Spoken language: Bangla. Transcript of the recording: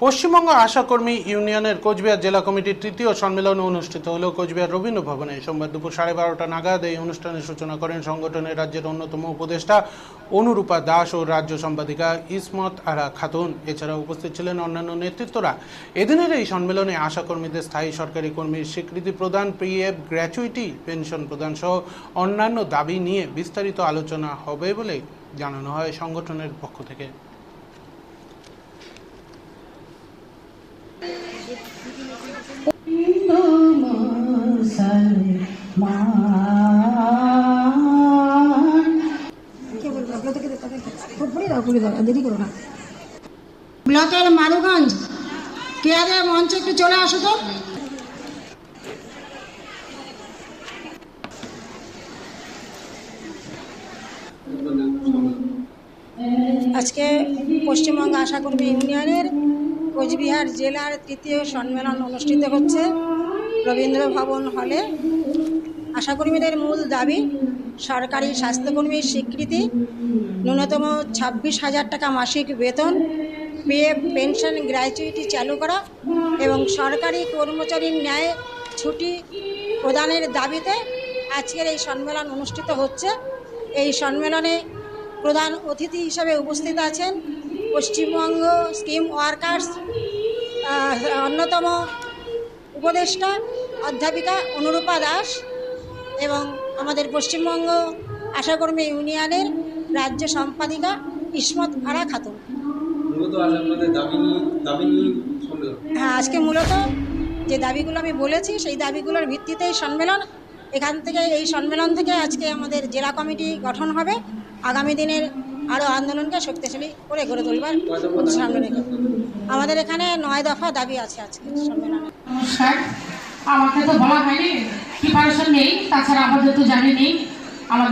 পশ্চিমবঙ্গ আশাকর্মী ইউনিয়নের কোচবিহার জেলা কমিটির তৃতীয় সম্মেলন অনুষ্ঠিত হল কোচবিহার রবীন্দ্র ভবনে। সোমবার দুপুর 12:30টা নাগাদ এই অনুষ্ঠানের সূচনা করেন সংগঠনের রাজ্যের অন্যতম উপদেষ্টা অনুরূপা দাস ও রাজ্য সম্পাদিকা ইসমত আরা খাতুন। এছাড়াও উপস্থিত ছিলেন অন্যান্য নেতৃত্বরা। এদিনের এই সম্মেলনে আশাকর্মীদের স্থায়ী সরকারি কর্মীর স্বীকৃতি প্রদান, পিএফ গ্র্যাচুইটি পেনশন প্রদান সহ অন্যান্য দাবি নিয়ে বিস্তারিত আলোচনা হবে বলে জানানো হয় সংগঠনের পক্ষ থেকে। ব্লকের মারুগঞ্জ কেয়ারের মঞ্চে একটু চলে আসো তো। আজকে পশ্চিমবঙ্গ আশাকর্মী ইউনিয়নের কোচবিহার জেলার তৃতীয় সম্মেলন অনুষ্ঠিত হচ্ছে রবীন্দ্র ভবন হলে। আশাকর্মীদের মূল দাবি সরকারি স্বাস্থ্যকর্মীর স্বীকৃতি, ন্যূনতম 26,000 টাকা মাসিক বেতন, পিএফ পেনশন গ্র্যাচুইটি চালু করা এবং সরকারি কর্মচারীর ন্যায় ছুটি প্রদানের দাবিতে আজকের এই সম্মেলন অনুষ্ঠিত হচ্ছে। এই সম্মেলনে প্রধান অতিথি হিসেবে উপস্থিত আছেন পশ্চিমবঙ্গ স্কিম ওয়ার্কার্স অন্যতম উপদেষ্টা অধ্যাপিকা অনুরূপা দাস এবং আমাদের পশ্চিমবঙ্গ আশাকর্মী ইউনিয়নের রাজ্য সম্পাদিকা ইসমত আরা খাতুন। হ্যাঁ, আজকে মূলত যে দাবিগুলো আমি বলেছি সেই দাবিগুলোর ভিত্তিতেই সম্মেলন। এখান থেকে এই সম্মেলন থেকে আজকে আমাদের জেলা কমিটি গঠন হবে। আগামী দিনের আরও আন্দোলনকে শক্তিশালী করে গড়ে তোলবার সামনে রেখে আমাদের এখানে 9 দফা দাবি আছে আজকে সম্মেলনে। নমস্কার, আমাকে তো বলা হয়নি, প্রিপারেশন নেই, তাছাড়া আমাদের তো জানি নেই